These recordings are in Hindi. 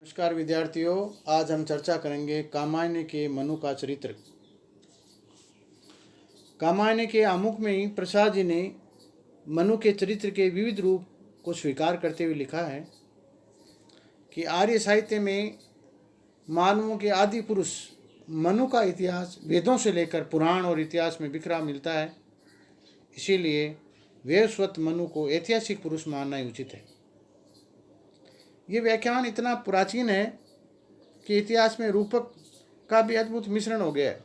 नमस्कार विद्यार्थियों, आज हम चर्चा करेंगे कामायनी के मनु का चरित्र। कामायनी के आमुख में ही प्रसाद जी ने मनु के चरित्र के विविध रूप को स्वीकार करते हुए लिखा है कि आर्य साहित्य में मानवों के आदि पुरुष मनु का इतिहास वेदों से लेकर पुराण और इतिहास में बिखरा मिलता है। इसीलिए वेदस्वत मनु को ऐतिहासिक पुरुष मानना ही उचित है। ये व्याख्यान इतना प्राचीन है कि इतिहास में रूपक का भी अद्भुत मिश्रण हो गया है।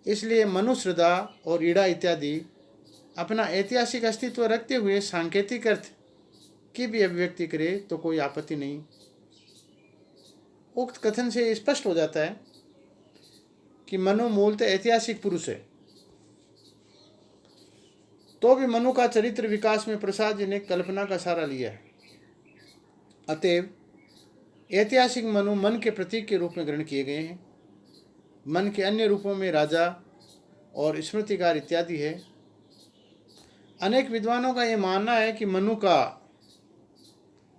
इसलिए मनु, श्रद्धा और ईड़ा इत्यादि अपना ऐतिहासिक अस्तित्व रखते हुए सांकेतिक अर्थ की भी अभिव्यक्ति करे तो कोई आपत्ति नहीं। उक्त कथन से स्पष्ट हो जाता है कि मनु मूलतः ऐतिहासिक पुरुष है। तो भी मनु का चरित्र विकास में प्रसाद जी ने कल्पना का सहारा लिया है। अतएव ऐतिहासिक मनु मन के प्रतीक के रूप में ग्रहण किए गए हैं। मन के अन्य रूपों में राजा और स्मृतिकार इत्यादि है। अनेक विद्वानों का यह मानना है कि मनु का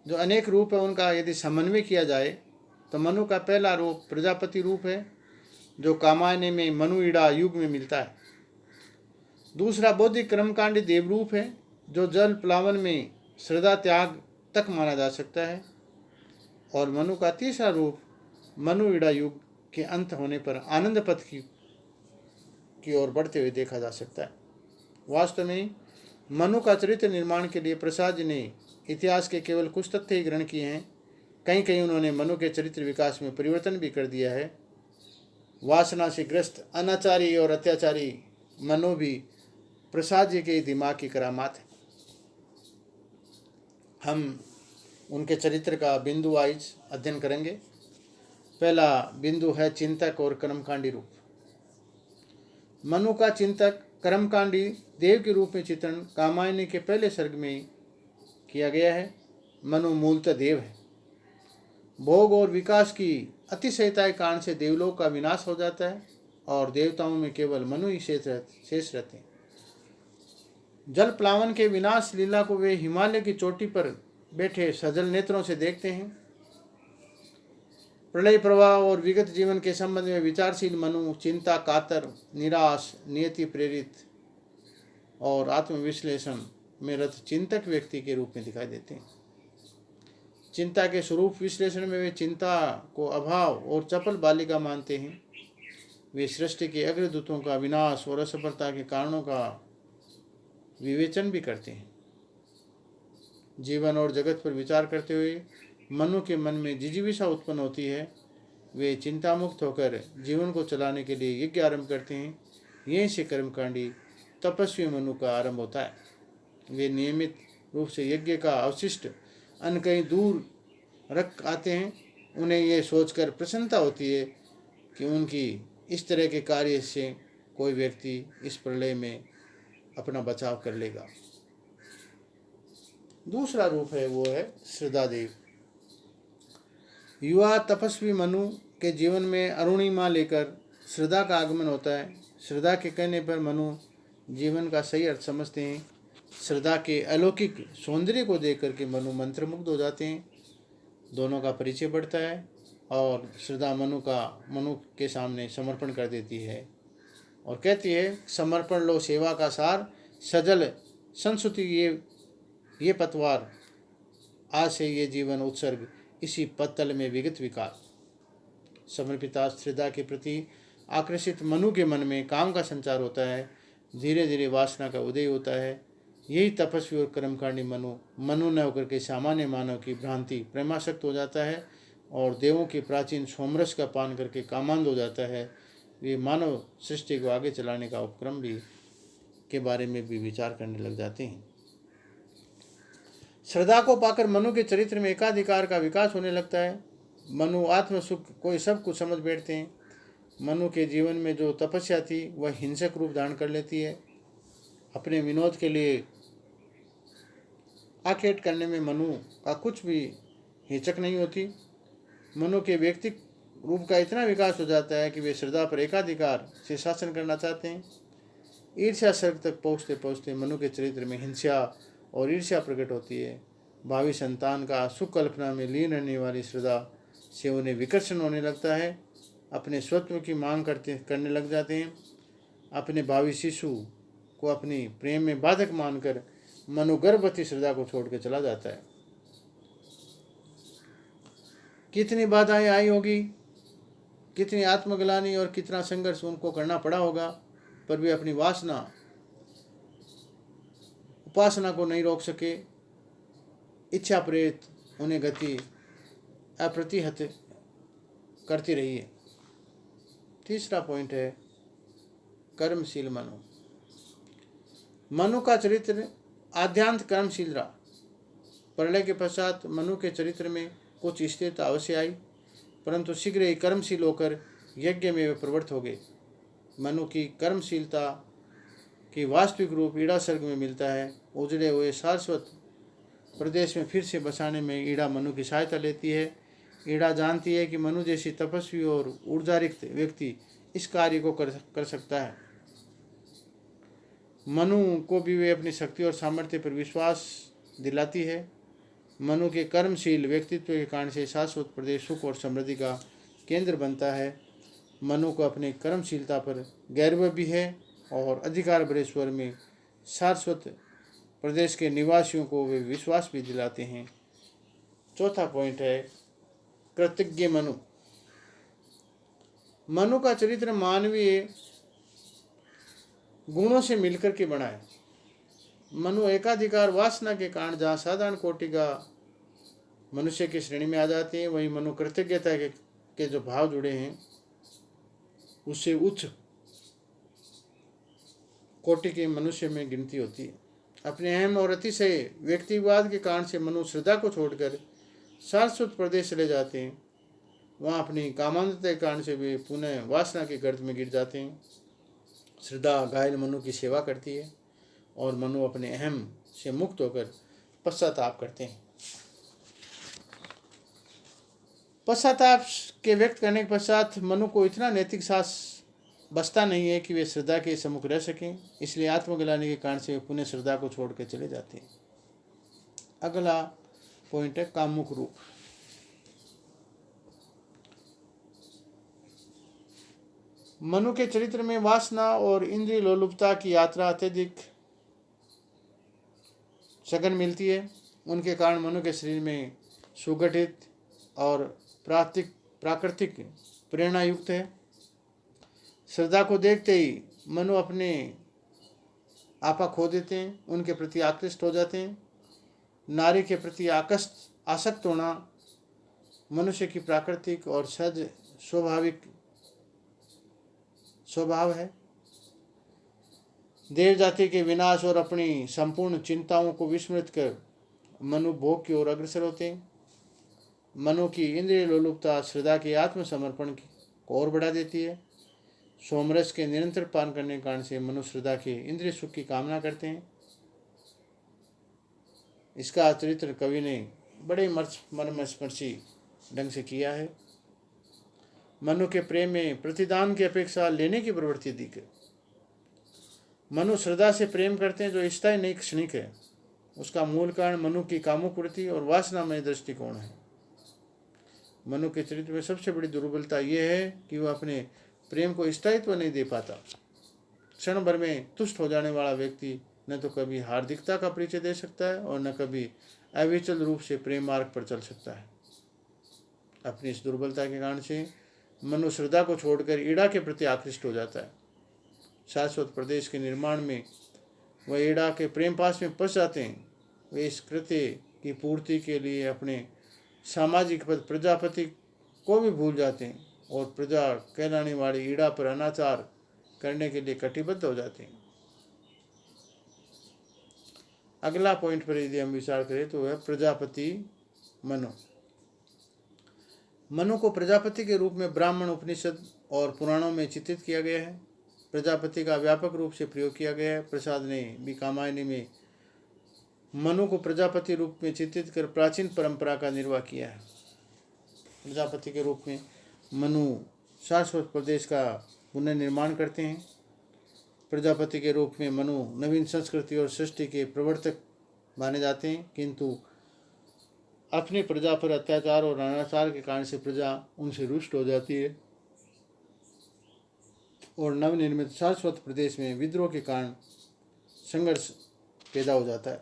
जो अनेक रूप है उनका यदि समन्वय किया जाए तो मनु का पहला रूप प्रजापति रूप है, जो कामायनी में मनु ईड़ा युग में मिलता है। दूसरा बौद्धिक कर्मकांडी देव रूप है, जो जल प्लावन में श्रद्धा त्याग तक माना जा सकता है। और मनु का तीसरा रूप मनु ईड़ा युग के अंत होने पर आनंद पथ की ओर बढ़ते हुए देखा जा सकता है। वास्तव में मनु का चरित्र निर्माण के लिए प्रसाद जी ने इतिहास के केवल कुछ तथ्य ही ग्रहण किए हैं। कहीं कहीं उन्होंने मनु के चरित्र विकास में परिवर्तन भी कर दिया है। वासना से ग्रस्त अनाचारी और अत्याचारी मनु भी प्रसाद जी के दिमाग की करामात है। हम उनके चरित्र का बिंदु वाइज अध्ययन करेंगे। पहला बिंदु है चिंतक और कर्मकांडी रूप। मनु का चिंतक कर्मकांडी देव के रूप में चित्रण कामायनी के पहले सर्ग में किया गया है। मनु मूलतः देव है। भोग और विकास की अतिशयता के कारण से देवलोक का विनाश हो जाता है और देवताओं में केवल मनु ही शेष रहते हैं। जल प्लावन के विनाश लीला को वे हिमालय की चोटी पर बैठे सजल नेत्रों से देखते हैं। प्रलय प्रवाह और विगत जीवन के संबंध में विचारशील मनु चिंता कातर, निराश, नियति प्रेरित और आत्मविश्लेषण में रत चिंतक व्यक्ति के रूप में दिखाई देते हैं। चिंता के स्वरूप विश्लेषण में वे चिंता को अभाव और चपल बालिका मानते हैं। वे सृष्टि के अग्रदूतों का विनाश और असफलता के कारणों का विवेचन भी करते हैं। जीवन और जगत पर विचार करते हुए मनु के मन में जिजीविषा उत्पन्न होती है। वे चिंता मुक्त होकर जीवन को चलाने के लिए यज्ञ आरंभ करते हैं। यहीं से कर्मकांडी तपस्वी मनु का आरंभ होता है। वे नियमित रूप से यज्ञ का अवशिष्ट अन्न कहीं दूर रख आते हैं। उन्हें यह सोचकर प्रसन्नता होती है कि उनकी इस तरह के कार्य से कोई व्यक्ति इस प्रलय में अपना बचाव कर लेगा। दूसरा रूप है वो है श्रद्धादेव। युवा तपस्वी मनु के जीवन में अरुणिमा लेकर श्रद्धा का आगमन होता है। श्रद्धा के कहने पर मनु जीवन का सही अर्थ समझते हैं। श्रद्धा के अलौकिक सौंदर्य को देख करके मनु मंत्रमुग्ध हो जाते हैं। दोनों का परिचय बढ़ता है और श्रद्धा मनु के सामने समर्पण कर देती है और कहती है, समर्पण लो सेवा का सार, सजल संस्कृति ये पतवार, आज से ये जीवन उत्सर्ग, इसी पत्तल में विगत विकार। समर्पिता श्रद्धा के प्रति आकर्षित मनु के मन में काम का संचार होता है। धीरे धीरे वासना का उदय होता है। यही तपस्वी और कर्मकांडी मनु न होकर के सामान्य मानव की भ्रांति प्रेमासक्त हो जाता है और देवों के प्राचीन सोमरस का पान करके कामांध हो जाता है। वे मानव सृष्टि को आगे चलाने का उपक्रम भी के बारे में भी विचार करने लग जाते हैं। श्रद्धा को पाकर मनु के चरित्र में एकाधिकार का विकास होने लगता है। मनु आत्म सुख को सब कुछ समझ बैठते हैं। मनु के जीवन में जो तपस्या थी वह हिंसक रूप धारण कर लेती है। अपने विनोद के लिए आखेट करने में मनु का कुछ भी हिचक नहीं होती। मनु के व्यक्तिक रूप का इतना विकास हो जाता है कि वे श्रद्धा पर एकाधिकार से शासन करना चाहते हैं। ईर्ष्या सर्ग तक पहुँचते पहुँचते मनु के चरित्र में हिंसा और ईर्ष्या प्रकट होती है। भावी संतान का सुख कल्पना में लीन रहने वाली श्रद्धा से उन्हें विकर्षण होने लगता है, अपने स्वत्व की मांग करने लग जाते हैं। अपने भावी शिशु को अपनी प्रेम में बाधक मानकर मनु गर्भवती श्रद्धा को छोड़कर चला जाता है। कितनी बाधाएं आई होगी, कितनी आत्मग्लानि और कितना संघर्ष उनको करना पड़ा होगा, पर वे अपनी वासना उपासना को नहीं रोक सके। इच्छा प्रेत उन्हें गति अप्रतिहत करती रही है। तीसरा पॉइंट है कर्मशील मनु। मनु का चरित्र आद्यांत कर्मशील रहा। प्रलय के पश्चात मनु के चरित्र में कुछ स्थिरता अवश्य आई, परंतु शीघ्र ही कर्मशील होकर यज्ञ में वे प्रवृत्त हो गए। मनु की कर्मशीलता की वास्तविक रूप ईड़ा सर्ग में मिलता है। उजड़े हुए शाश्वत प्रदेश में फिर से बसाने में ईड़ा मनु की सहायता लेती है। ईड़ा जानती है कि मनु जैसी तपस्वी और ऊर्जारिक्त व्यक्ति इस कार्य को कर सकता है। मनु को भी वे अपनी शक्ति और सामर्थ्य पर विश्वास दिलाती है। मनु के कर्मशील व्यक्तित्व के कारण से शाश्वत प्रदेश सुख और समृद्धि का केंद्र बनता है। मनु को अपने कर्मशीलता पर गर्व भी है और अधिकार भरे स्वर में शाश्वत प्रदेश के निवासियों को वे विश्वास भी दिलाते हैं। चौथा पॉइंट है कृतज्ञ मनु। मनु का चरित्र मानवीय गुणों से मिलकर के बना है। मनु एकाधिकार वासना के कारण जहाँ साधारण कोटि का मनुष्य की श्रेणी में आ जाते हैं, वहीं मनु कृतज्ञता के जो भाव जुड़े हैं उससे उच्च कोटि के मनुष्य में गिनती होती है। अपने अहम और अतिशय व्यक्तिवाद के कारण से मनु श्रद्धा को छोड़कर शाश्वत प्रदेश चले जाते हैं। वहाँ अपनी कामांधता के कारण से वे पुनः वासना के गर्त में गिर जाते हैं। श्रद्धा घायल मनु की सेवा करती है और मनु अपने अहम से मुक्त होकर पश्चाताप करते हैं। पश्चाताप के व्यक्त करने के पश्चात मनु को इतना नैतिक साहस बचता नहीं है कि वे श्रद्धा के सम्मुख रह सकें, इसलिए आत्मग्लानि के कारण से वे पुनः श्रद्धा को छोड़कर चले जाते हैं। अगला पॉइंट है कामुक रूप। मनु के चरित्र में वासना और इंद्रिय लोलुपता की यात्रा अत्यधिक सघन मिलती है। उनके कारण मनु के शरीर में सुगठित और प्राकृतिक प्रेरणा युक्त है। श्रद्धा को देखते ही मनु अपने आपा खो देते हैं, उनके प्रति आकृष्ट हो जाते हैं। नारी के प्रति आसक्त होना मनुष्य की प्राकृतिक और सहज स्वाभाविक स्वभाव है। देव जाति के विनाश और अपनी संपूर्ण चिंताओं को विस्मृत कर मनु भोग की ओर अग्रसर होते हैं। मनु की इंद्रिय लोलुपता श्रद्धा के आत्मसमर्पण को और बढ़ा देती है। सोमरस के निरंतर पान करने के कारण से मनु श्रद्धा के इंद्रिय सुख की कामना करते हैं। इसका चरित्र कवि ने बड़े मर्मस्पर्शी ढंग से किया है। मनु के प्रेम में प्रतिदान की अपेक्षा लेने की प्रवृत्ति अधिक है। मनु श्रद्धा से प्रेम करते हैं जो स्थायी नहीं क्षणिक है। उसका मूल कारण मनु की कामुकवृत्ति और वासनामय दृष्टिकोण है। मनु के चरित्र में सबसे बड़ी दुर्बलता यह है कि वह अपने प्रेम को स्थायित्व नहीं दे पाता। क्षण भर में तुष्ट हो जाने वाला व्यक्ति न तो कभी हार्दिकता का परिचय दे सकता है और न कभी अविचल रूप से प्रेम मार्ग पर चल सकता है। अपनी इस दुर्बलता के कारण से मनु श्रद्धा को छोड़कर ईड़ा के प्रति आकृष्ट हो जाता है। शाश्वत प्रदेश के निर्माण में वह ईड़ा के प्रेम पास में फंस जाते हैं। वे इस कृत्य की पूर्ति के लिए अपने सामाजिक पद प्रजापति को भी भूल जाते हैं और प्रजा कहलाने वाली ईड़ा पर अनाचार करने के लिए कटिबद्ध हो जाते हैं। अगला पॉइंट पर यदि हम विचार करें तो वह प्रजापति मनु। मनु को प्रजापति के रूप में ब्राह्मण उपनिषद और पुराणों में चित्रित किया गया है। प्रजापति का व्यापक रूप से प्रयोग किया गया है। प्रसाद ने भी कामायनी में मनु को प्रजापति रूप में चित्रित कर प्राचीन परंपरा का निर्वाह किया है। प्रजापति के रूप में मनु शाश्वत प्रदेश का पुनर्निर्माण करते हैं। प्रजापति के रूप में मनु नवीन संस्कृति और सृष्टि के प्रवर्तक माने जाते हैं, किंतु अपनी प्रजा पर अत्याचार और अनाचार के कारण से प्रजा उनसे रुष्ट हो जाती है और नवनिर्मित शाश्वत प्रदेश में विद्रोह के कारण संघर्ष पैदा हो जाता है।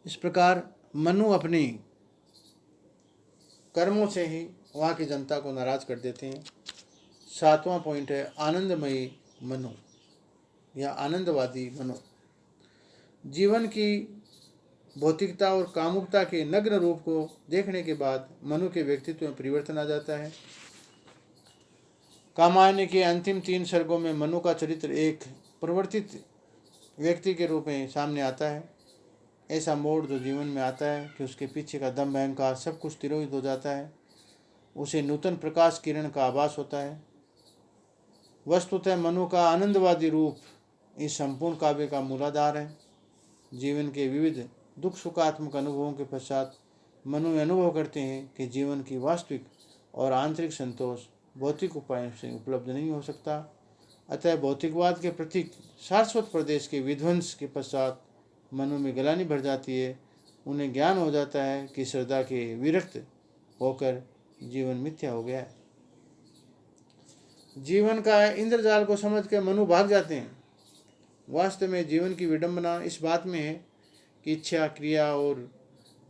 इस प्रकार मनु अपनी कर्मों से ही वहाँ की जनता को नाराज कर देते हैं। 7वां पॉइंट है आनंदमयी मनु या आनंदवादी मनु। जीवन की भौतिकता और कामुकता के नग्न रूप को देखने के बाद मनु के व्यक्तित्व में परिवर्तन आ जाता है। कामायनी के अंतिम 3 सर्गों में मनु का चरित्र एक परिवर्तित व्यक्ति के रूप में सामने आता है। ऐसा मोड़ जो जीवन में आता है कि उसके पीछे का दम्भ अहंकार सब कुछ तिरोहित हो जाता है। उसे नूतन प्रकाश किरण का आभास होता है। वस्तुतः मनु का आनंदवादी रूप इस संपूर्ण काव्य का मूलाधार है। जीवन के विविध दुख सुखात्मक अनुभवों के पश्चात मनु अनुभव करते हैं कि जीवन की वास्तविक और आंतरिक संतोष भौतिक उपायों से उपलब्ध नहीं हो सकता। अतः भौतिकवाद के प्रतीक शाश्वत प्रदेश के विध्वंस के पश्चात मनु में गलानी भर जाती है। उन्हें ज्ञान हो जाता है कि श्रद्धा के विरक्त होकर जीवन मिथ्या हो गया है। जीवन का इंद्रजाल को समझ कर मनु भाग जाते हैं। वास्तव में जीवन की विडंबना इस बात में है कि इच्छा, क्रिया और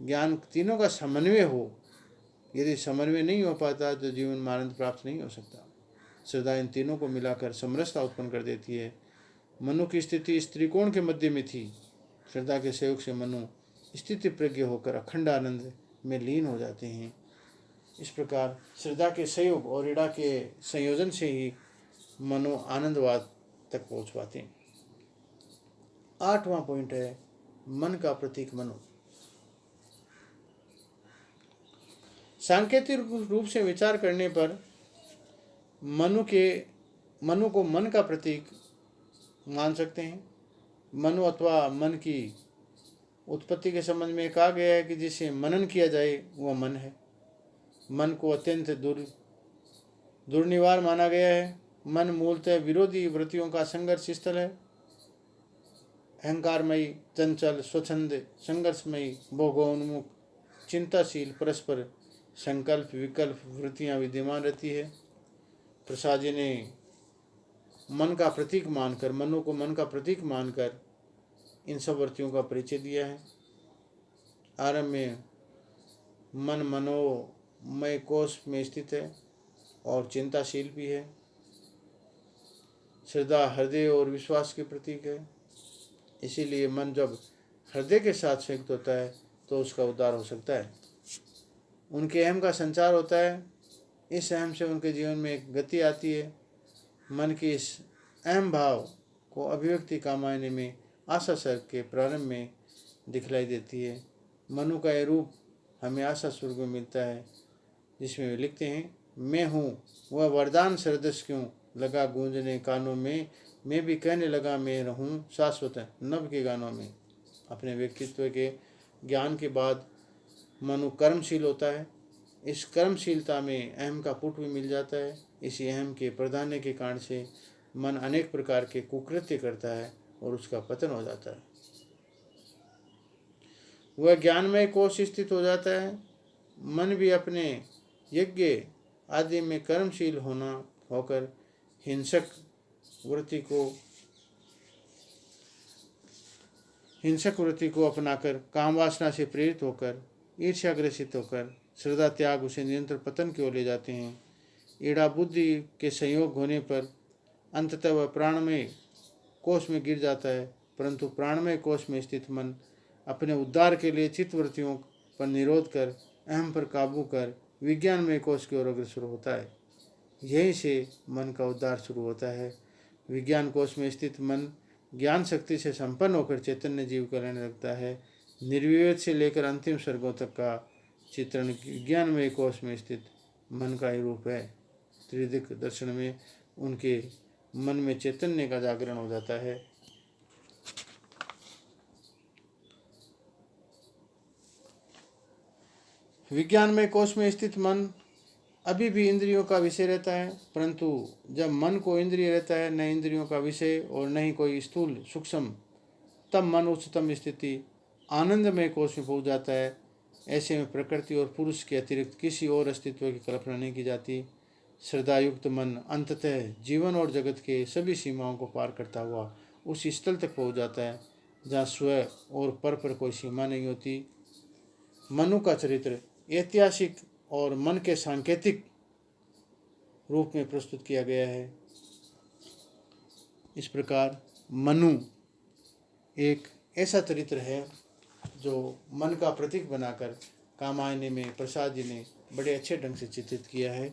ज्ञान तीनों का समन्वय हो। यदि समन्वय नहीं हो पाता तो जीवन में आनंद प्राप्त नहीं हो सकता। श्रद्धा इन तीनों को मिलाकर समरसता उत्पन्न कर देती है। मनु की स्थिति इस त्रिकोण के मध्य में थी। श्रद्धा के सहयोग से मनु स्थिति प्रज्ञ होकर अखंड आनंद में लीन हो जाते हैं। इस प्रकार श्रद्धा के सहयोग और ईड़ा के संयोजन से ही मनु आनंदवाद तक पहुँच पाते हैं। 8वां पॉइंट है मन का प्रतीक मनु। सांकेतिक रूप से विचार करने पर मनु को मन का प्रतीक मान सकते हैं। मनु अथवा मन की उत्पत्ति के संबंध में कहा गया है कि जिसे मनन किया जाए वह मन है। मन को अत्यंत दुर्निवार माना गया है। मन मूलतः विरोधी वृत्तियों का संघर्ष स्थल है। अहंकारमयी, चंचल, स्वच्छंद, संघर्षमयी, भोगोन्मुख, चिंताशील, परस्पर संकल्प विकल्प वृत्तियां विद्यमान रहती है। प्रसाद जी ने मन का प्रतीक मानकर, मनु को मन का प्रतीक मानकर इन सब वृत्तियों का परिचय दिया है। आरंभ में मन मनोमय कोश में स्थित है और चिंताशील भी है। श्रद्धा हृदय और विश्वास के प्रतीक है। इसीलिए मन जब हृदय के साथ संयुक्त होता है तो उसका उद्धार हो सकता है। उनके अहम का संचार होता है। इस अहम से उनके जीवन में एक गति आती है। मन के इस अहम भाव को अभिव्यक्ति कामायनी में आशा सर्ग के प्रारंभ में दिखलाई देती है। मनु का यह रूप हमें आशा स्वर्ग में मिलता है, जिसमें वे लिखते हैं, मैं हूँ वह वरदान सरदस क्यों लगा गूंजने कानों में, मैं भी कहने लगा मैं रहूँ शाश्वत नभ के गानों में। अपने व्यक्तित्व के ज्ञान के बाद मनु कर्मशील होता है। इस कर्मशीलता में अहम का पुट भी मिल जाता है। इसी अहम के प्रधान्य के कारण से मन अनेक प्रकार के कुकृत्य करता है और उसका पतन हो जाता है। वह ज्ञानमय कोश स्थित हो जाता है। मन भी अपने यज्ञ आदि में कर्मशील होकर हिंसक वृत्ति को अपनाकर काम वासना से प्रेरित होकर ईर्ष्याग्रसित होकर श्रद्धा त्याग उसे निरंतर पतन की ओर ले जाते हैं। ईड़ा बुद्धि के संयोग होने पर अंततः वह प्राणमय कोश में गिर जाता है, परंतु प्राणमय कोश में स्थित मन अपने उद्धार के लिए चित्तवृत्तियों पर निरोध कर अहम पर काबू कर विज्ञानमय कोश की ओर अग्रसर होता है। यहीं से मन का उद्धार शुरू होता है। विज्ञान कोश में स्थित मन ज्ञान शक्ति से संपन्न होकर चैतन्य जीव का रहने लगता है। निर्विवेद से लेकर अंतिम स्वर्गों तक का चित्रण विज्ञानमय कोश में स्थित मन का ही रूप है। त्रिदिक दर्शन में उनके मन में चैतन्य का जागरण हो जाता है। विज्ञानमय कोश में स्थित मन अभी भी इंद्रियों का विषय रहता है, परंतु जब मन को इंद्रिय रहता है, न इंद्रियों का विषय और न ही कोई स्थूल सूक्ष्म, तब मन उच्चतम स्थिति आनंदमय कोश में पहुँच जाता है। ऐसे में प्रकृति और पुरुष के अतिरिक्त किसी और अस्तित्व की कल्पना नहीं की जाती। श्रद्धायुक्त मन अंततः जीवन और जगत के सभी सीमाओं को पार करता हुआ उस स्थल तक पहुँच जाता है जहाँ स्व और पर कोई सीमा नहीं होती। मनु का चरित्र ऐतिहासिक और मन के सांकेतिक रूप में प्रस्तुत किया गया है। इस प्रकार मनु एक ऐसा चरित्र है जो मन का प्रतीक बनाकर कामायनी में प्रसाद जी ने बड़े अच्छे ढंग से चित्रित किया है।